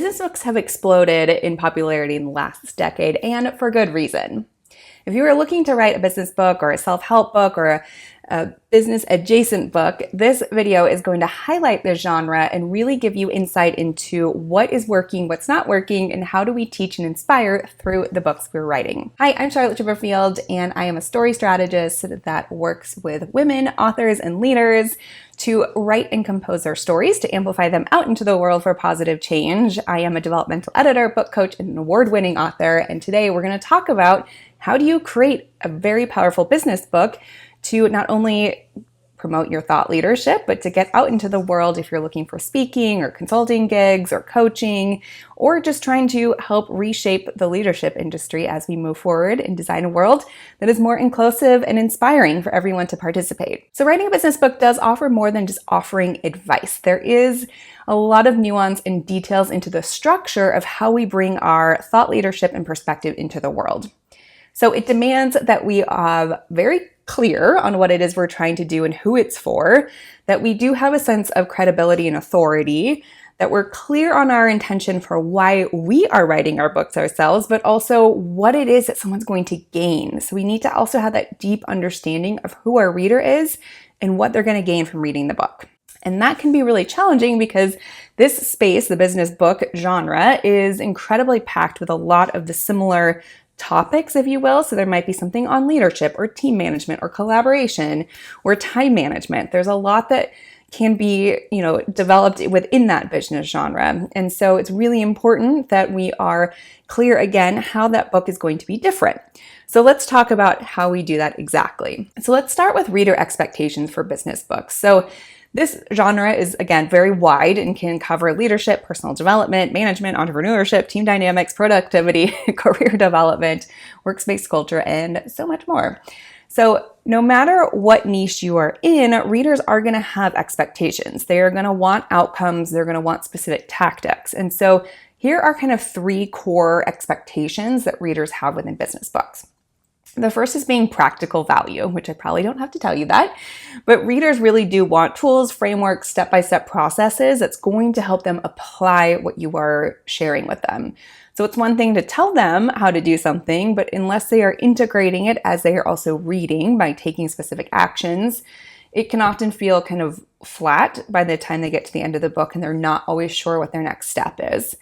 Business books have exploded in popularity in the last decade, and for good reason. If you are looking to write a business book or a self-help book or a business adjacent book, this video is going to highlight the genre and really give you insight into what is working, what's not working, and how do we teach and inspire through the books we're writing. Hi, I'm Charlotte Chipperfield, and I am a story strategist that works with women, authors, and leaders to write and compose their stories to amplify them out into the world for positive change. I am a developmental editor, book coach, and an award-winning author, and today we're going to talk about how do you create a very powerful business book to not only promote your thought leadership, but to get out into the world if you're looking for speaking or consulting gigs or coaching, or just trying to help reshape the leadership industry as we move forward and design a world that is more inclusive and inspiring for everyone to participate. So writing a business book does offer more than just offering advice. There is a lot of nuance and details into the structure of how we bring our thought leadership and perspective into the world. So it demands that we are very clear on what it is we're trying to do and who it's for, that we do have a sense of credibility and authority, that we're clear on our intention for why we are writing our books ourselves, but also what it is that someone's going to gain. So we need to also have that deep understanding of who our reader is and what they're going to gain from reading the book. And that can be really challenging because this space, the business book genre, is incredibly packed with a lot of the similar topics, if you will. So there might be something on leadership or team management or collaboration or time management. There's a lot that can be, developed within that business genre. And so it's really important that we are clear again how that book is going to be different. So let's talk about how we do that exactly. So let's start with reader expectations for business books. So this genre is, again, very wide and can cover leadership, personal development, management, entrepreneurship, team dynamics, productivity, career development, workspace culture, and so much more. So no matter what niche you are in, readers are going to have expectations. They are going to want outcomes. They're going to want specific tactics. And so here are kind of three core expectations that readers have within business books. The first is being practical value, which I probably don't have to tell you that, but readers really do want tools, frameworks, step-by-step processes that's going to help them apply what you are sharing with them. So it's one thing to tell them how to do something, but unless they are integrating it as they are also reading by taking specific actions, it can often feel kind of flat by the time they get to the end of the book and they're not always sure what their next step is.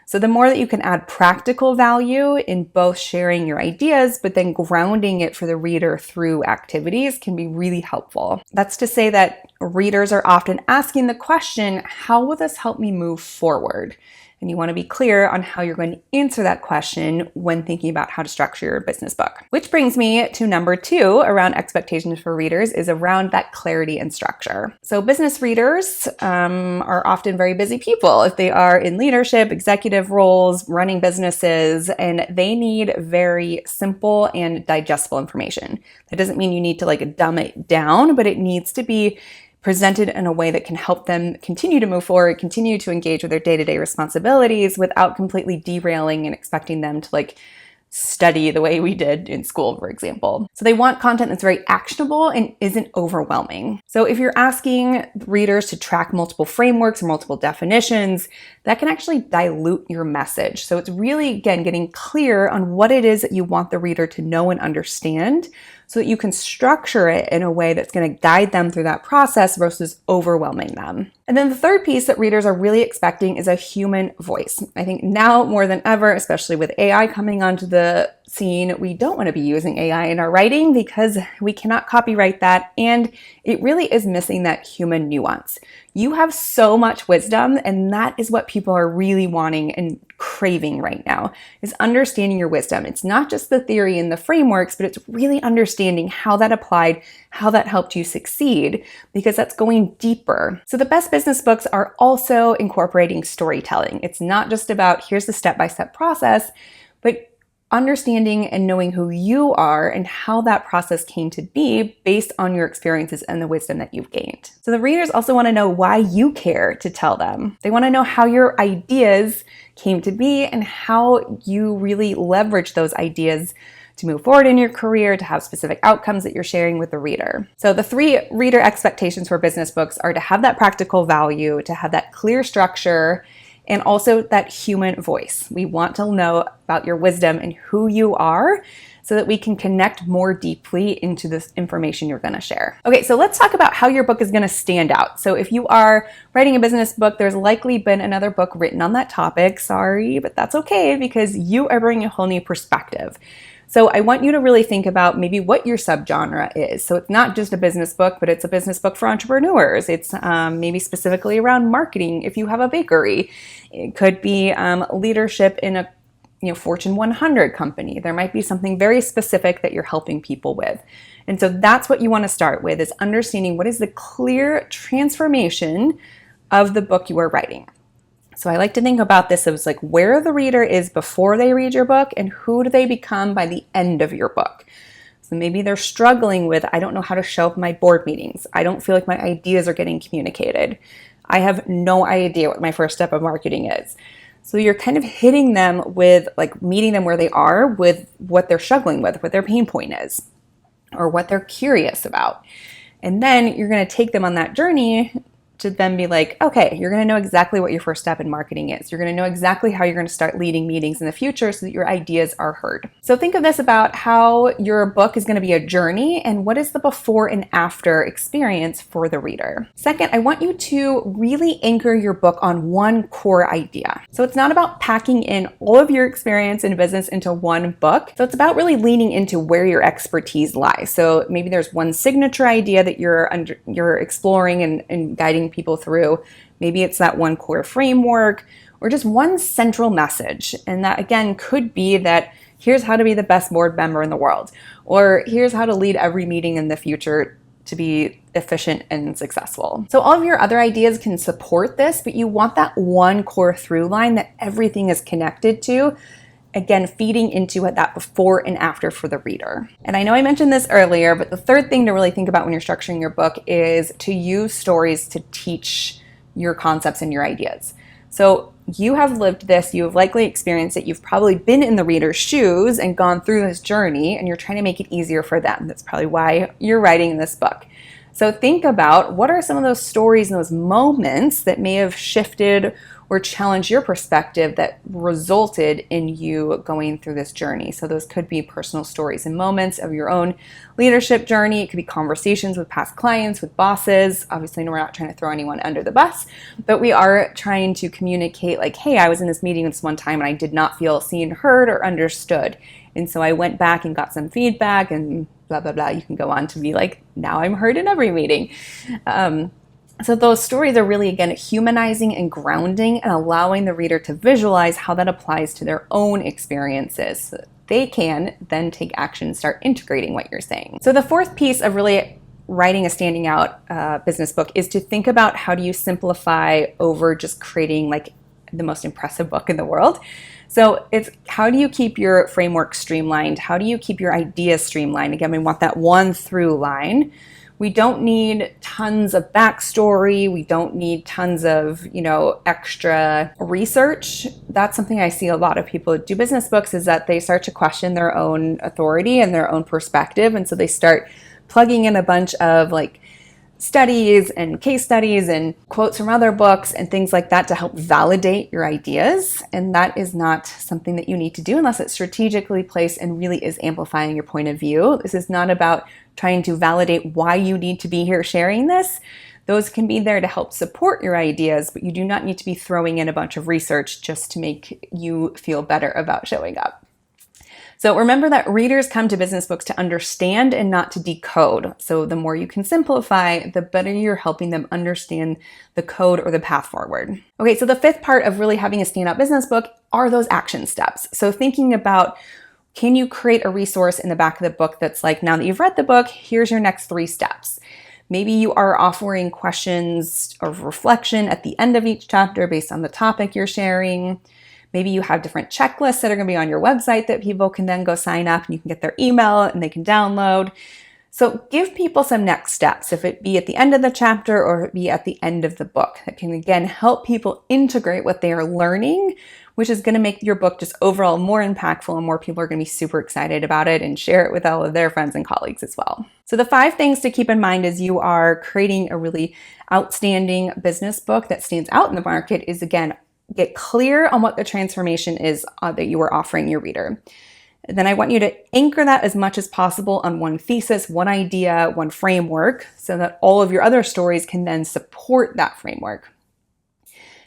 So the more that you can add practical value in both sharing your ideas, but then grounding it for the reader through activities can be really helpful. That's to say that readers are often asking the question, how will this help me move forward? And you want to be clear on how you're going to answer that question when thinking about how to structure your business book. Which brings me to number 2 around expectations for readers is around that clarity and structure. So business readers are often very busy people. If they are in leadership, executive roles, running businesses, and they need very simple and digestible information. That doesn't mean you need to dumb it down, but it needs to be presented in a way that can help them continue to move forward, continue to engage with their day-to-day responsibilities without completely derailing and expecting them to study the way we did in school, for example. So they want content that's very actionable and isn't overwhelming. So if you're asking readers to track multiple frameworks or multiple definitions, that can actually dilute your message. So it's really, again, getting clear on what it is that you want the reader to know and understand so that you can structure it in a way that's going to guide them through that process versus overwhelming them. And then the third piece that readers are really expecting is a human voice. I think now more than ever, especially with AI coming onto the scene, we don't want to be using AI in our writing because we cannot copyright that, and it really is missing that human nuance. You have so much wisdom, and that is what people are really wanting and craving right now, is understanding your wisdom. It's not just the theory and the frameworks, but it's really understanding how that applied, how that helped you succeed, because that's going deeper. So the best business books are also incorporating storytelling. It's not just about here's the step-by-step process, but understanding and knowing who you are and how that process came to be based on your experiences and the wisdom that you've gained. So the readers also want to know why you care to tell them. They want to know how your ideas came to be and how you really leverage those ideas to move forward in your career, to have specific outcomes that you're sharing with the reader. So the 3 reader expectations for business books are to have that practical value, to have that clear structure, and also that human voice. We want to know about your wisdom and who you are so that we can connect more deeply into this information you're going to share. Okay, so let's talk about how your book is going to stand out. So if you are writing a business book, there's likely been another book written on that topic. Sorry, but that's okay because you are bringing a whole new perspective. So I want you to really think about maybe what your subgenre is. So it's not just a business book, but it's a business book for entrepreneurs. It's maybe specifically around marketing if you have a bakery. It could be leadership in a Fortune 100 company. There might be something very specific that you're helping people with. And so that's what you want to start with, is understanding what is the clear transformation of the book you are writing. So I like to think about this as like where the reader is before they read your book and who do they become by the end of your book. So maybe they're struggling with, I don't know how to show up in my board meetings. I don't feel like my ideas are getting communicated. I have no idea what my first step of marketing is. So you're kind of hitting them with, like, meeting them where they are with what they're struggling with, what their pain point is, or what they're curious about. And then you're going to take them on that journey to then be like, okay, you're going to know exactly what your first step in marketing is. You're going to know exactly how you're going to start leading meetings in the future so that your ideas are heard. So think of this about how your book is going to be a journey and what is the before and after experience for the reader. Second, I want you to really anchor your book on one core idea. So it's not about packing in all of your experience in business into one book. So it's about really leaning into where your expertise lies. So maybe there's one signature idea that you're exploring and guiding people through. Maybe it's that one core framework or just one central message. And that, again, could be that here's how to be the best board member in the world, or here's how to lead every meeting in the future to be efficient and successful. So all of your other ideas can support this, but you want that one core through line that everything is connected to, again, feeding into that before and after for the reader. And I know I mentioned this earlier, but the third thing to really think about when you're structuring your book is to use stories to teach your concepts and your ideas. So you have lived this, you have likely experienced it, you've probably been in the reader's shoes and gone through this journey, and you're trying to make it easier for them. That's probably why you're writing this book. So think about what are some of those stories and those moments that may have shifted or challenged your perspective that resulted in you going through this journey. So those could be personal stories and moments of your own leadership journey. It could be conversations with past clients, with bosses. Obviously, we're not trying to throw anyone under the bus, but we are trying to communicate like, hey, I was in this meeting this one time and I did not feel seen, heard, or understood. And so I went back and got some feedback and blah, blah, blah. You can go on to be like, now I'm heard in every meeting. So those stories are really, again, humanizing and grounding and allowing the reader to visualize how that applies to their own experiences. So that they can then take action and start integrating what you're saying. So the fourth piece of really writing a standing out business book is to think about how do you simplify over just creating like the most impressive book in the world. So it's how do you keep your framework streamlined? How do you keep your ideas streamlined? Again, we want that one through line. We don't need tons of backstory. We don't need tons of, extra research. That's something I see a lot of people do business books is that they start to question their own authority and their own perspective. And so they start plugging in a bunch of like studies and case studies and quotes from other books and things like that to help validate your ideas. And that is not something that you need to do unless it's strategically placed and really is amplifying your point of view. This is not about trying to validate why you need to be here sharing this. Those can be there to help support your ideas, but you do not need to be throwing in a bunch of research just to make you feel better about showing up. So remember that readers come to business books to understand and not to decode. So the more you can simplify, the better you're helping them understand the code or the path forward. Okay, so the fifth part of really having a standout business book are those action steps. So thinking about, can you create a resource in the back of the book that's like, now that you've read the book, here's your next 3 steps. Maybe you are offering questions of reflection at the end of each chapter based on the topic you're sharing. Maybe you have different checklists that are going to be on your website that people can then go sign up and you can get their email and they can download. So give people some next steps, if it be at the end of the chapter or it be at the end of the book. That can, again, help people integrate what they are learning, which is going to make your book just overall more impactful and more people are going to be super excited about it and share it with all of their friends and colleagues as well. So the 5 things to keep in mind as you are creating a really outstanding business book that stands out in the market is, again, get clear on what the transformation is that you are offering your reader. Then I want you to anchor that as much as possible on one thesis, one idea, one framework, so that all of your other stories can then support that framework.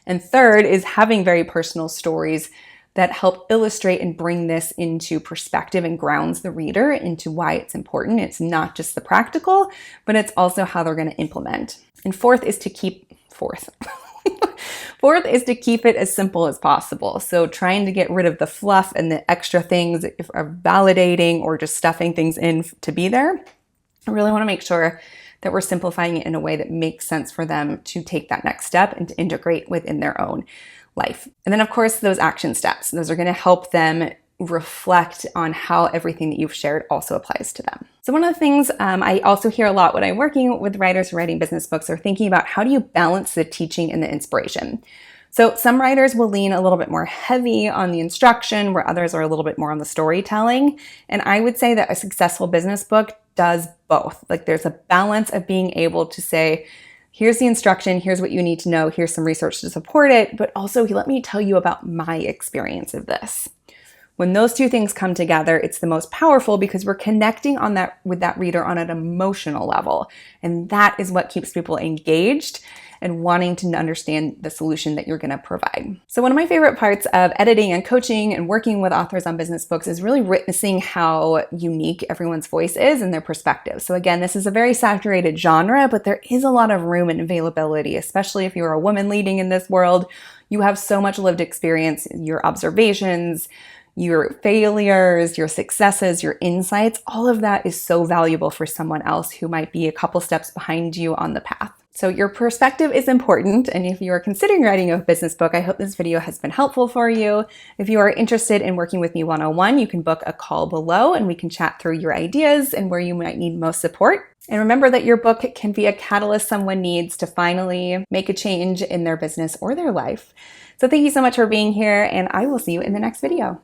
And third is having very personal stories that help illustrate and bring this into perspective and grounds the reader into why it's important. It's not just the practical, but it's also how they're going to implement. And fourth is to keep it as simple as possible. So trying to get rid of the fluff and the extra things that are validating or just stuffing things in to be there. I really want to make sure that we're simplifying it in a way that makes sense for them to take that next step and to integrate within their own life. And then, of course, those action steps. Those are going to help them reflect on how everything that you've shared also applies to them. So one of the things I also hear a lot when I'm working with writers writing business books are thinking about how do you balance the teaching and the inspiration. So some writers will lean a little bit more heavy on the instruction, where others are a little bit more on the storytelling. And I would say that a successful business book does both. Like there's a balance of being able to say, here's the instruction, here's what you need to know, here's some research to support it, but also let me tell you about my experience of this. When those two things come together, it's the most powerful because we're connecting on that with that reader on an emotional level. And that is what keeps people engaged and wanting to understand the solution that you're going to provide. So one of my favorite parts of editing and coaching and working with authors on business books is really witnessing how unique everyone's voice is and their perspective. So again, this is a very saturated genre, but there is a lot of room and availability, especially if you're a woman leading in this world. You have so much lived experience, your observations, your failures, your successes, your insights, all of that is so valuable for someone else who might be a couple steps behind you on the path. So your perspective is important, and if you are considering writing a business book, I hope this video has been helpful for you. If you are interested in working with me one-on-one, you can book a call below and we can chat through your ideas and where you might need most support. And remember that your book can be a catalyst someone needs to finally make a change in their business or their life. So thank you so much for being here, and I will see you in the next video.